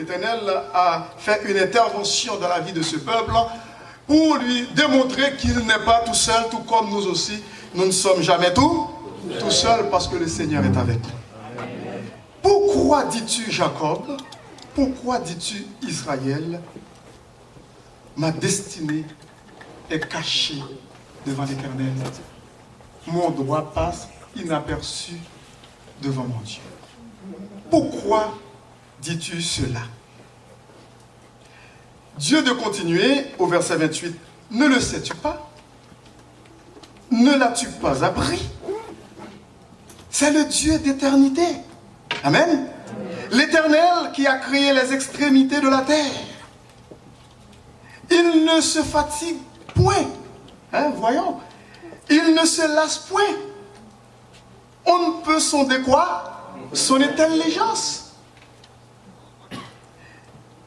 l'Éternel a fait une intervention dans la vie de ce peuple pour lui démontrer qu'il n'est pas tout seul, tout comme nous aussi. Nous ne sommes jamais tout seuls parce que le Seigneur est avec nous. Pourquoi dis-tu Jacob? Pourquoi dis-tu Israël? Ma destinée est cachée devant l'Éternel. Mon droit passe inaperçu devant mon Dieu. Pourquoi dis-tu cela? Dieu de continuer au verset 28. Ne le sais-tu pas? Ne l'as-tu pas appris? C'est le Dieu d'éternité. Amen. L'Éternel qui a créé les extrémités de la terre. Il ne se fatigue point. Voyons. Il ne se lasse point. On ne peut sonder quoi? Son intelligence.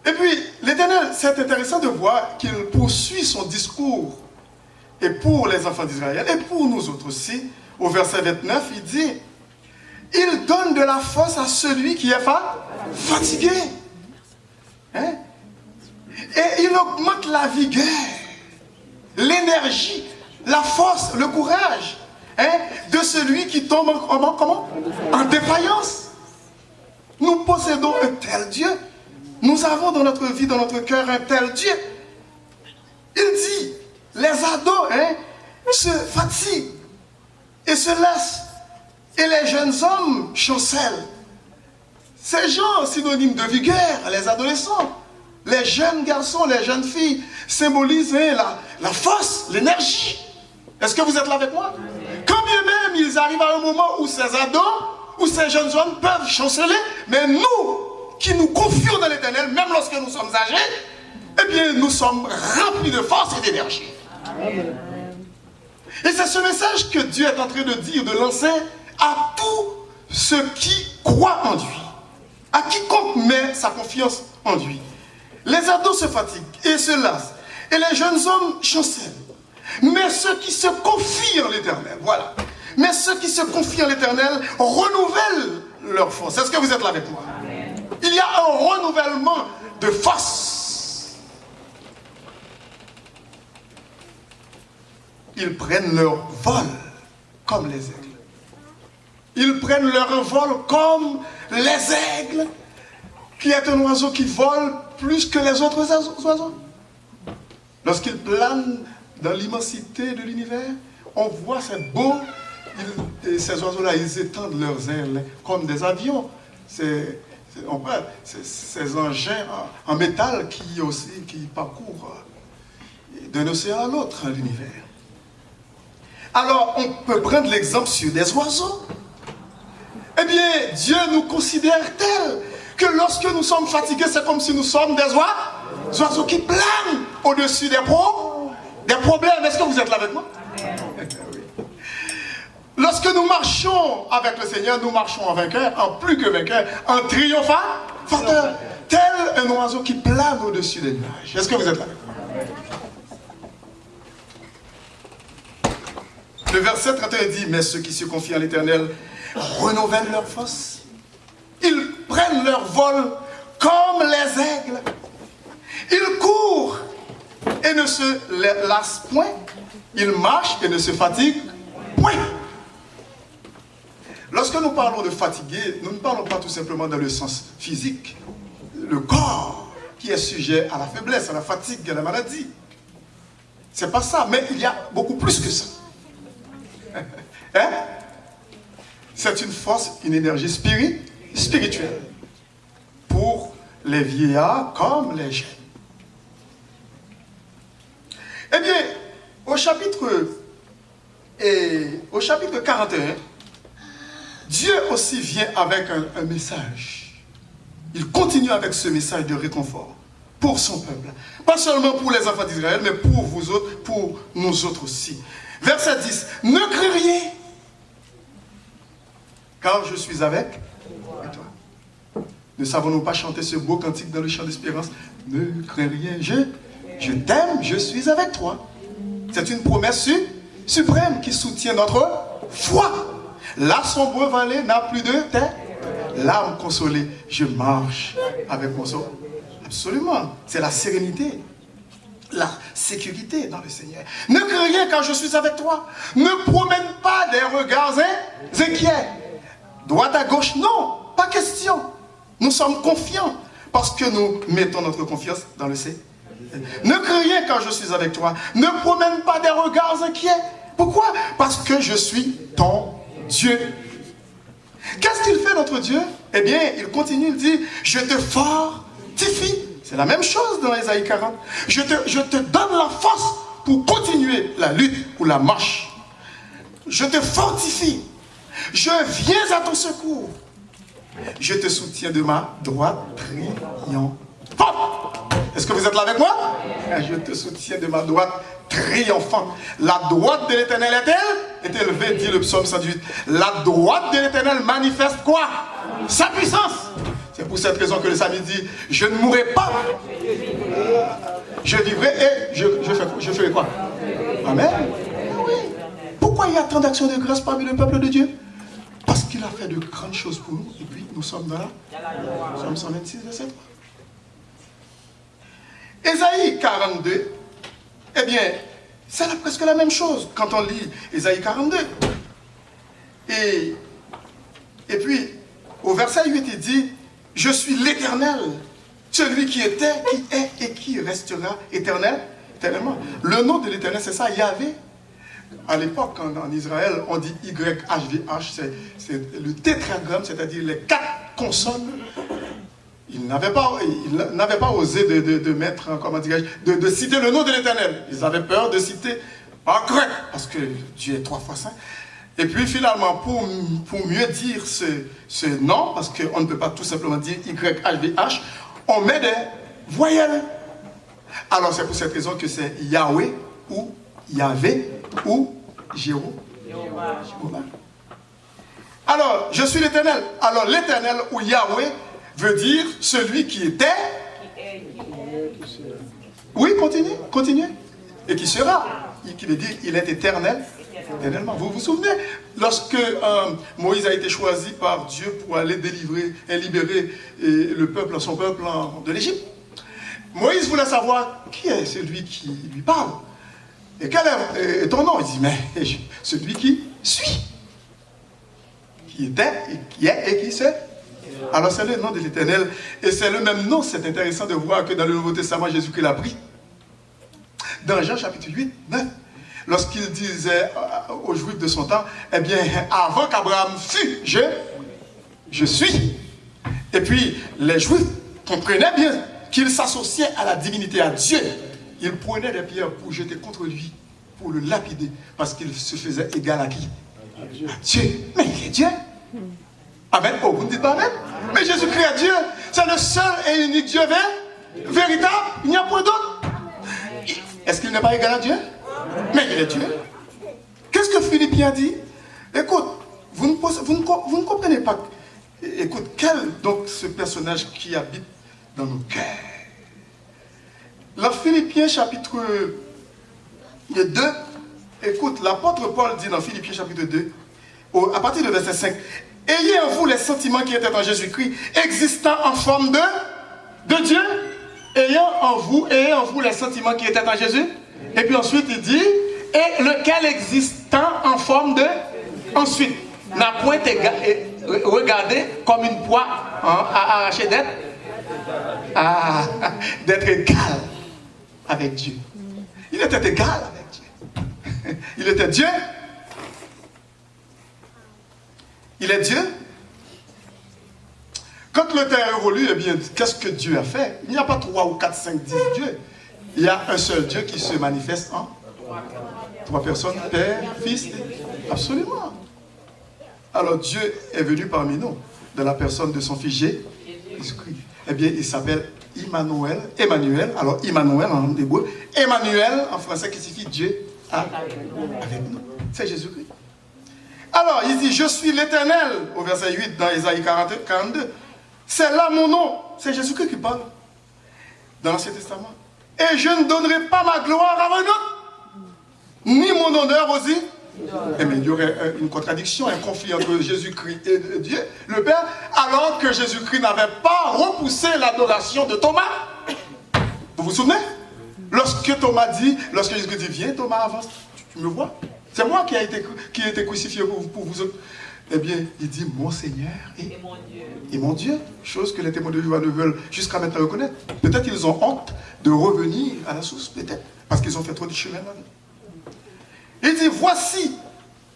Et puis, l'Éternel, c'est intéressant de voir qu'il poursuit son discours. Et pour les enfants d'Israël, et pour nous autres aussi, au verset 29, il dit, il donne de la force à celui qui est fatigué. Et il augmente la vigueur, l'énergie, la force, le courage de celui qui tombe en défaillance. Nous possédons un tel Dieu. Nous avons dans notre vie, dans notre cœur, un tel Dieu. Il dit, les ados se fatiguent et se laissent. Et les jeunes hommes chancellent. Ces gens synonymes de vigueur, les adolescents, les jeunes garçons, les jeunes filles, symbolisent la force, l'énergie. Est-ce que vous êtes là avec moi? Quand bien même ils arrivent à un moment où ces ados, où ces jeunes hommes peuvent chanceler, mais nous, qui nous confions dans l'Éternel, même lorsque nous sommes âgés, eh bien nous sommes remplis de force et d'énergie. Et c'est ce message que Dieu est en train de dire, de lancer à tous ceux qui croient en lui, à quiconque met sa confiance en lui. Les ados se fatiguent et se lassent, et les jeunes hommes chancellent. Mais ceux qui se confient en l'Éternel, voilà. Mais ceux qui se confient en l'Éternel renouvellent leur force. Est-ce que vous êtes là avec moi? Il y a un renouvellement de force. Ils prennent leur vol comme les aigles. Ils prennent leur vol comme les aigles, qui est un oiseau qui vole plus que les autres oiseaux. Lorsqu'ils planent dans l'immensité de l'univers, on voit, c'est beau, ces oiseaux-là, ils étendent leurs ailes comme des avions. Ces engins en métal qui parcourent d'un océan à l'autre l'univers. Alors, on peut prendre l'exemple sur des oiseaux. Eh bien, Dieu nous considère tels que lorsque nous sommes fatigués, c'est comme si nous sommes des oiseaux qui planent au-dessus des problèmes. Est-ce que vous êtes là avec moi? Oui. Lorsque nous marchons avec le Seigneur, nous marchons en vainqueur, en plus que vainqueur, en triomphateur, tel un oiseau qui plane au-dessus des nuages. Est-ce que vous êtes là avec moi? Le verset 31 dit, mais ceux qui se confient en l'Éternel renouvellent leur force. Ils prennent leur vol comme les aigles. Ils courent et ne se lassent point. Ils marchent et ne se fatiguent point. Lorsque nous parlons de fatiguer, nous ne parlons pas tout simplement dans le sens physique. Le corps qui est sujet à la faiblesse, à la fatigue, à la maladie. C'est pas ça, mais il y a beaucoup plus que ça. C'est une force, une énergie spirituelle pour les vieillards comme les jeunes. Eh bien, au chapitre 41, Dieu aussi vient avec un message. Il continue avec ce message de réconfort pour son peuple. Pas seulement pour les enfants d'Israël, mais pour vous autres, pour nous autres aussi. Verset 10. Ne crains rien, car je suis avec toi. Ne savons-nous pas chanter ce beau cantique dans le chant d'espérance? Ne crains rien, je t'aime, je suis avec toi. C'est une promesse suprême qui soutient notre foi. Là, son beau valet n'a plus de terre. l'âme consolée, je marche avec mon sauveur. Absolument. C'est la sérénité, la sécurité dans le Seigneur. Ne crains rien quand je suis avec toi. Ne promène pas des regards inquiets. Droite à gauche, non, pas question. Nous sommes confiants parce que nous mettons notre confiance dans le Seigneur. Ne crains rien quand je suis avec toi. Ne promène pas des regards inquiets. Pourquoi? Parce que je suis ton Dieu. Qu'est-ce qu'il fait notre Dieu? Eh bien, il continue, il dit, je te fortifie. C'est la même chose dans Ésaïe 40. Je te donne la force pour continuer la lutte ou la marche. Je te fortifie. Je viens à ton secours. Je te soutiens de ma droite triomphante. Est-ce que vous êtes là avec moi? Je te soutiens de ma droite triomphante. La droite de l'Éternel est élevée, dit le psaume 118. La droite de l'Éternel manifeste quoi? Sa puissance. C'est pour cette raison que le samedi dit, je ne mourrai pas. Je vivrai et je ferai quoi? Amen. Oui. Pourquoi il y a tant d'actions de grâce parmi le peuple de Dieu? Parce qu'il a fait de grandes choses pour nous. Et puis nous sommes dans la Psaume 126, verset 3. Ésaïe 42, eh bien, c'est presque la même chose quand on lit Ésaïe 42. Et puis, au verset 8, il dit, je suis l'Éternel, celui qui était, qui est et qui restera éternellement. Le nom de l'Éternel, c'est ça, Yahvé. À l'époque, en Israël, on dit YHVH, c'est le tétragramme, c'est-à-dire les 4 consonnes. Ils n'avaient pas osé de mettre, comment dirais-je, de citer le nom de l'Éternel. Ils avaient peur de citer en grec, parce que Dieu est 3 fois saint. Et puis finalement, pour mieux dire ce nom, parce qu'on ne peut pas tout simplement dire YHVH, on met des voyelles. Alors c'est pour cette raison que c'est Yahweh ou Yahvé ou Jéhovah. Alors, je suis l'Éternel. Alors l'Éternel ou Yahweh veut dire celui qui était. Oui, continuez. Et qui sera. Qui veut dire il est éternel. Éternellement. Vous vous souvenez, lorsque Moïse a été choisi par Dieu pour aller délivrer et libérer le peuple, son peuple de l'Égypte, Moïse voulait savoir qui est celui qui lui parle. Et quel est ton nom? Il dit, mais celui qui suit, qui était, et qui est et qui sait. Alors c'est le nom de l'Éternel. Et c'est le même nom. C'est intéressant de voir que dans le Nouveau Testament, Jésus-Christ l'a pris. Dans Jean chapitre 8, 9, lorsqu'il disait aux Juifs de son temps, eh bien, avant qu'Abraham fût, je suis. Et puis, les Juifs comprenaient bien qu'il s'associait à la divinité, à Dieu. Ils prenaient des pierres pour jeter contre lui, pour le lapider, parce qu'il se faisait égal à qui? À Dieu. Mais il est Dieu. Amen. Oh, vous ne dites pas Amen? Mais Jésus-Christ est Dieu. C'est le seul et unique Dieu véritable. Il n'y a point d'autre. Est-ce qu'il n'est pas égal à Dieu? Mais il est Dieu. Qu'est-ce que Philippiens dit? Écoute, vous ne comprenez pas. Écoute, quel donc ce personnage qui habite dans nos cœurs? Dans Philippiens chapitre 2, écoute, l'apôtre Paul dit dans Philippiens chapitre 2, à partir du verset 5, ayez en vous les sentiments qui étaient en Jésus-Christ, existant en forme de Dieu, ayez en vous les sentiments qui étaient en Jésus. Et puis ensuite il dit, et lequel existant en forme de, ensuite, n'a point regardé comme une poix à arracher d'être égal avec Dieu. Il était égal avec Dieu. Il était Dieu. Il est Dieu. Quand le terre évolue, eh bien, qu'est-ce que Dieu a fait? Il n'y a pas 3 ou 4, 5, 10 dieux. Il y a un seul Dieu qui se manifeste en 3 personnes, Père, Fils, absolument. Alors Dieu est venu parmi nous, dans la personne de son Fils Jésus-Christ. Eh bien, il s'appelle Emmanuel, alors Emmanuel en hébreu, Emmanuel en français qui signifie Dieu avec nous. C'est Jésus-Christ. Alors, il dit, je suis l'Éternel, au verset 8 dans Ésaïe 42. C'est là mon nom. C'est Jésus-Christ qui parle dans l'Ancien Testament. Et je ne donnerai pas ma gloire à un autre, ni mon honneur Eh bien, il y aurait une contradiction, un conflit entre Jésus-Christ et Dieu, le Père, alors que Jésus-Christ n'avait pas repoussé l'adoration de Thomas. Vous vous souvenez? Lorsque Jésus-Christ dit, viens Thomas, avance, tu me vois? C'est moi qui ai été crucifié pour vous autres. Eh bien, il dit, mon Seigneur et mon Dieu, chose que les témoins de Jéhovah ne veulent jusqu'à maintenant reconnaître. Peut-être qu'ils ont honte de revenir à la source, peut-être, parce qu'ils ont fait trop de chemin dans la vie. Il dit, voici,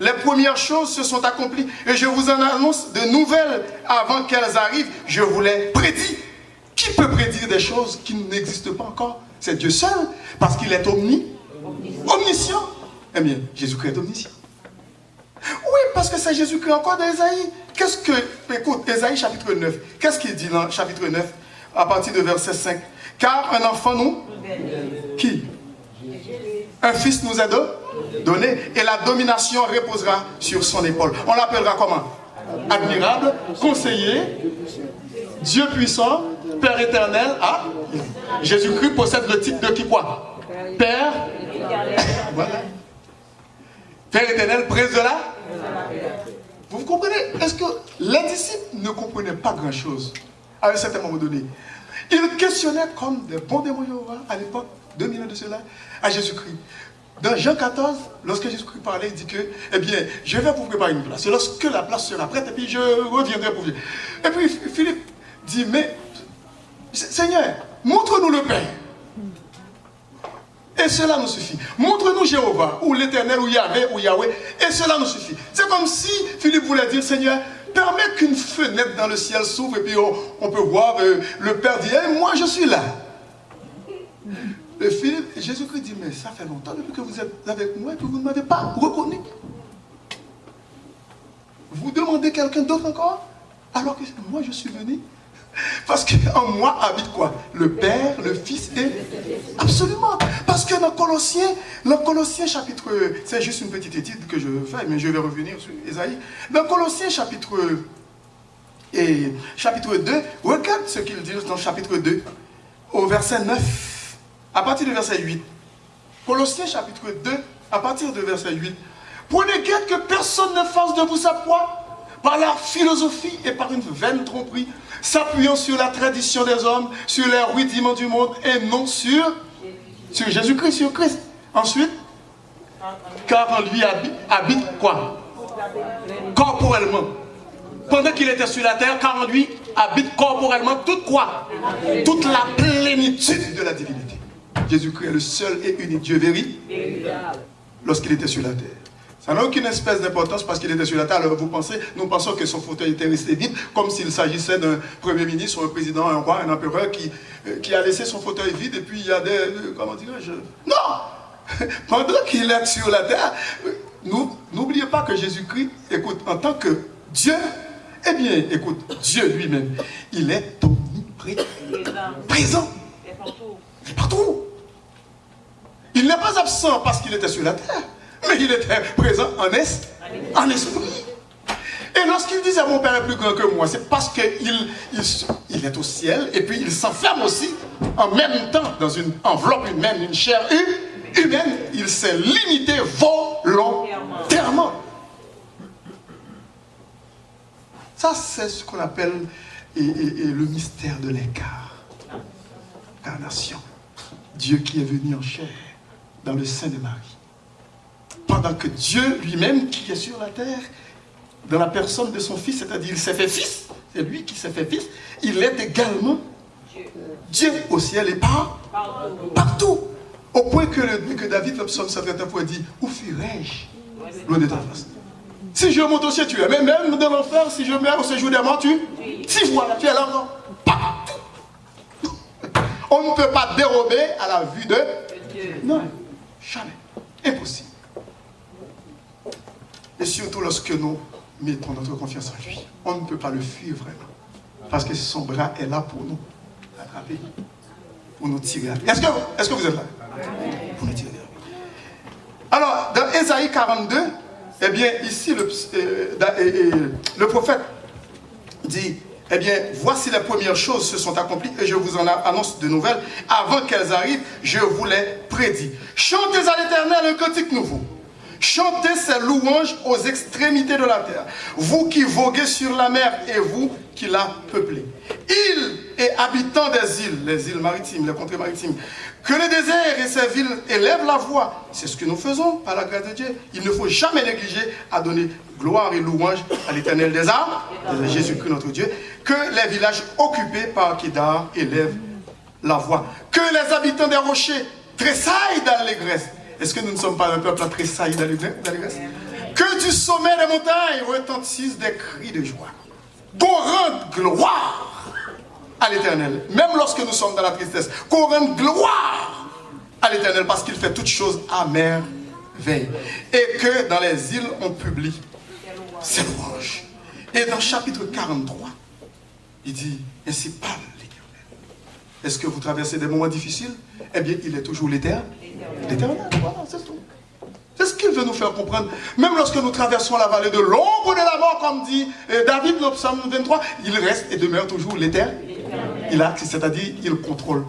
les premières choses se sont accomplies, et je vous en annonce de nouvelles avant qu'elles arrivent. Je vous les prédis. Qui peut prédire des choses qui n'existent pas encore? C'est Dieu seul, parce qu'il est omniscient. Eh bien, Jésus-Christ est omniscient. Oui, parce que c'est Jésus-Christ encore dans Ésaïe. Écoute, Ésaïe chapitre 9, qu'est-ce qu'il dit dans chapitre 9, à partir de verset 5? Car un enfant nous... Qui? Un fils nous est donné, et la domination reposera sur son épaule. On l'appellera comment? Admirable, conseiller, Dieu puissant, Père éternel. Ah, Jésus-Christ possède le titre de qui quoi? Père. Voilà. Père éternel, prince de la. Vous comprenez? Est-ce que les disciples ne comprenaient pas grand-chose à un certain moment donné? Ils questionnaient comme des bons démons à l'époque, 2000 ans de cela, à Jésus-Christ. Dans Jean 14, lorsque Jésus-Christ parlait, il dit que, eh bien, je vais vous préparer une place. Et lorsque la place sera prête, et puis je reviendrai pour vous. Et puis Philippe dit, mais Seigneur, montre-nous le Père. Et cela nous suffit. Montre-nous Jéhovah, ou l'Éternel, ou Yahvé, ou Yahweh, et cela nous suffit. C'est comme si Philippe voulait dire, Seigneur, permets qu'une fenêtre dans le ciel s'ouvre, et puis on peut voir le Père dire, hey, moi je suis là. Et Philippe, Jésus-Christ dit, mais ça fait longtemps depuis que vous êtes avec moi, et que vous ne m'avez pas reconnu. Vous demandez quelqu'un d'autre encore, alors que moi je suis venu. Parce qu'en moi habite quoi? Le Père, le Fils et... Absolument. Parce que dans Colossiens chapitre... C'est juste une petite étude que je fais, mais je vais revenir sur Ésaïe. Dans Colossiens chapitre 2, regarde ce qu'il dit dans chapitre 2, au verset 9, à partir du verset 8. Colossiens chapitre 2, à partir du verset 8. Prenez garde que personne ne fasse de vous sa proie par la philosophie et par une vaine tromperie, s'appuyant sur la tradition des hommes, sur les rudiments du monde, et non sur Jésus-Christ, sur Christ. Ensuite, car en lui habite quoi? Corporellement. Pendant qu'il était sur la terre, car en lui habite corporellement toute quoi? Toute la plénitude de la divinité. Jésus-Christ est le seul et unique Dieu véritable lorsqu'il était sur la terre. Ça n'a aucune espèce d'importance parce qu'il était sur la terre. Alors nous pensons que son fauteuil était resté vide, comme s'il s'agissait d'un premier ministre, un président, un roi, un empereur qui a laissé son fauteuil vide et puis il y a des... Comment dirais-je? Non! Pendant qu'il est sur la terre, n'oubliez pas que Jésus-Christ, écoute, en tant que Dieu, eh bien, écoute, Dieu lui-même, il est omniprésent. Il est partout. Il n'est pas absent parce qu'il était sur la terre. Mais il était présent en esprit. Et lorsqu'il disait mon Père est plus grand que moi, c'est parce qu'il est au ciel et puis il s'enferme aussi en même temps dans une enveloppe humaine, une chair humaine. Il s'est limité volontairement. Ça, c'est ce qu'on appelle le mystère de l'incarnation. Dieu qui est venu en chair dans le sein de Marie. Pendant que Dieu lui-même, qui est sur la terre, dans la personne de son Fils, c'est-à-dire il s'est fait Fils, c'est lui qui s'est fait Fils, il est également Dieu au ciel et partout. Au point que David, le psaume 131, dit, où fuirai-je loin de ta face? Si je monte au ciel, tu es. Mais même dans l'enfer, si je meurs au séjour des morts, tu vois, tu es là, non? Partout. On ne peut pas dérober à la vue de Dieu. Non, jamais. Impossible. Et surtout lorsque nous mettons notre confiance en lui, on ne peut pas le fuir vraiment. Parce que son bras est là pour nous attraper, pour nous tirer. Est-ce que vous êtes là? Pour nous tirer. Alors, dans Ésaïe 42, eh bien, ici, le prophète dit, eh bien, voici les premières choses se sont accomplies et je vous en annonce de nouvelles. Avant qu'elles arrivent, je vous les prédis. Chantez à l'Éternel un cantique nouveau. Chantez ses louanges aux extrémités de la terre. Vous qui voguez sur la mer et vous qui la peuplez. Îles et habitants des îles, les îles maritimes, les contrées maritimes. Que le désert et ses villes élèvent la voix. C'est ce que nous faisons par la grâce de Dieu. Il ne faut jamais négliger à donner gloire et louange à l'Éternel des armes, Jésus-Christ notre Dieu. Que les villages occupés par Kédar élèvent la voix. Que les habitants des rochers tressaillent d'allégresse. Est-ce que nous ne sommes pas un peuple à tressaillir d'allégresse? Que du sommet des montagnes retentissent des cris de joie. Qu'on rende gloire à l'Éternel, même lorsque nous sommes dans la tristesse. Qu'on rende gloire à l'Éternel parce qu'il fait toutes choses à merveille. Et que dans les îles, on publie ses louanges. Et dans chapitre 43, il dit, ainsi parle l'Éternel. Est-ce que vous traversez des moments difficiles? Eh bien, il est toujours l'Éternel. L'Éternel, voilà, c'est tout. C'est ce qu'il veut nous faire comprendre. Même lorsque nous traversons la vallée de l'ombre de la mort, comme dit David, le psaume 23, il reste et demeure toujours l'Éternel. Il a, c'est-à-dire, il contrôle.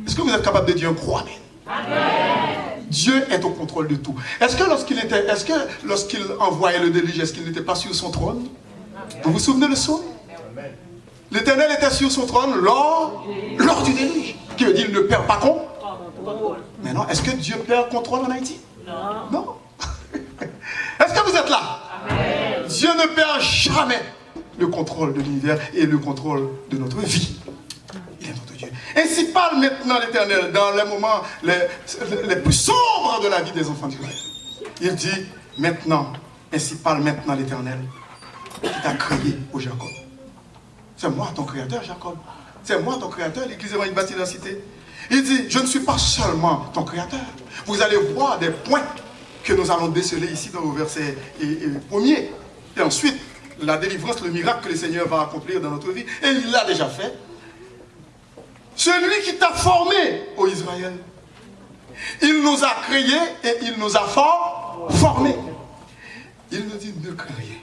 Est-ce que vous êtes capable de dire un croix? Amen. Dieu est au contrôle de tout. Est-ce que lorsqu'il envoyait le déluge, est-ce qu'il n'était pas sur son trône? Vous vous souvenez de ça? L'Éternel était sur son trône lors du déluge. Qui veut dire qu'il ne perd pas compte. Mais non, est-ce que Dieu perd contrôle en Haïti? Non. Est-ce que vous êtes là? Amen. Dieu ne perd jamais le contrôle de l'univers et le contrôle de notre vie. Il est notre Dieu. Ainsi parle maintenant l'Éternel dans les moments les plus sombres de la vie des enfants d'Israël. Il dit maintenant, ainsi parle maintenant l'Éternel qui t'a créé au Jacob. C'est moi ton créateur, Jacob. C'est moi ton créateur, l'église évangélique bâtie de la cité. Il dit, je ne suis pas seulement ton créateur. Vous allez voir des points que nous allons déceler ici dans le verset 1er. Et ensuite, la délivrance, le miracle que le Seigneur va accomplir dans notre vie. Et il l'a déjà fait. Celui qui t'a formé, ô Israël, il nous a créés et il nous a formés. Il nous dit, ne crains rien.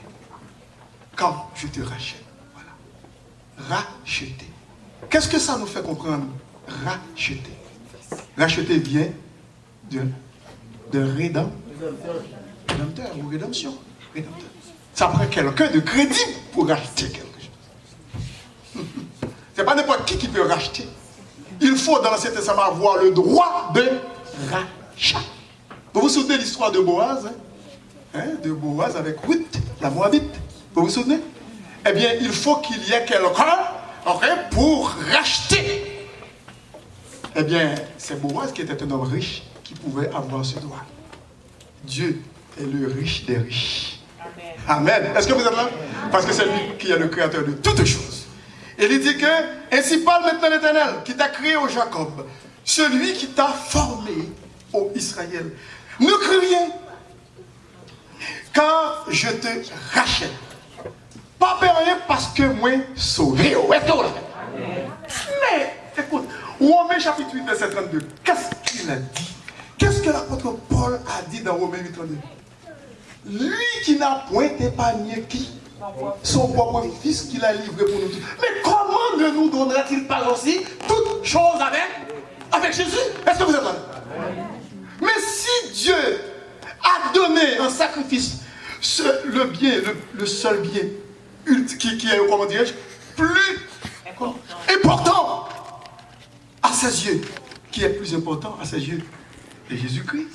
Quand je te rachète. Voilà. Racheter. Qu'est-ce que ça nous fait comprendre? Racheter. Racheter vient de rédempteur ou rédemption. Rédempteur. Ça prend quelqu'un de crédible pour racheter quelque chose. C'est pas n'importe qui peut racheter. Il faut dans l'Ancien Testament avoir le droit de rachat. Vous vous souvenez de l'histoire de Boaz? De Boaz avec Ruth, la Moabite. Vous vous souvenez? Eh bien, il faut qu'il y ait quelqu'un pour racheter. Eh bien, c'est Boaz qui était un homme riche qui pouvait avoir ce droit. Dieu est le riche des riches. Amen. Est-ce que vous êtes là? Parce que c'est lui qui est le créateur de toutes choses. Et il dit que, ainsi parle maintenant l'Éternel, qui t'a créé au Jacob, celui qui t'a formé au Israël. Ne crie rien, car je te rachète. Pas peur rien parce que moi, sauvé. Mais, écoute, Romains chapitre 8, verset 32, qu'est-ce qu'il a dit? Qu'est-ce que l'apôtre Paul a dit dans Romains 8, 32? Lui qui n'a point épargné qui? Son propre fils qu'il a livré pour nous tous. Mais comment ne nous donnera-t-il pas aussi toutes choses avec Jésus? Est-ce que vous êtes là? Mais si Dieu a donné un sacrifice, le seul bien qui est, comment dirais-je, plus important à ses yeux, qui est plus important à ses yeux, c'est Jésus-Christ.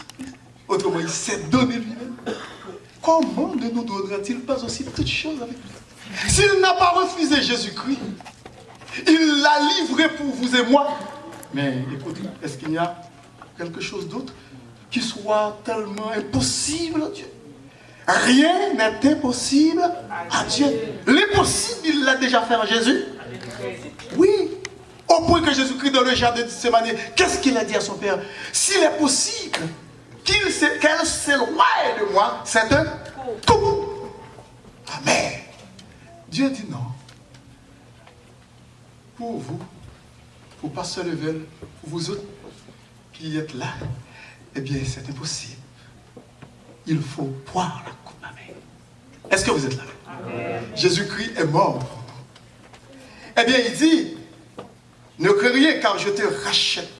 Autrement, il s'est donné lui-même. Comment ne nous donnera-t-il pas aussi toutes choses avec lui? S'il n'a pas refusé Jésus-Christ, il l'a livré pour vous et moi. Mais écoutez, est-ce qu'il y a quelque chose d'autre qui soit tellement impossible à Dieu? Rien n'est impossible à Dieu. L'impossible, il l'a déjà fait en Jésus. Oui. Au point que Jésus-Christ, dans le jardin de Gethsémani, qu'est-ce qu'il a dit à son Père? S'il est possible qu'elle s'éloigne de moi, c'est un coup. Amen. Dieu dit non. Pour vous, pour pas se lever, pour vous autres qui êtes là, eh bien, c'est impossible. Il faut boire la coupe ma mère. Est-ce que vous êtes là? Jésus-Christ est mort. Eh bien, il dit, ne crains rien car je te rachète.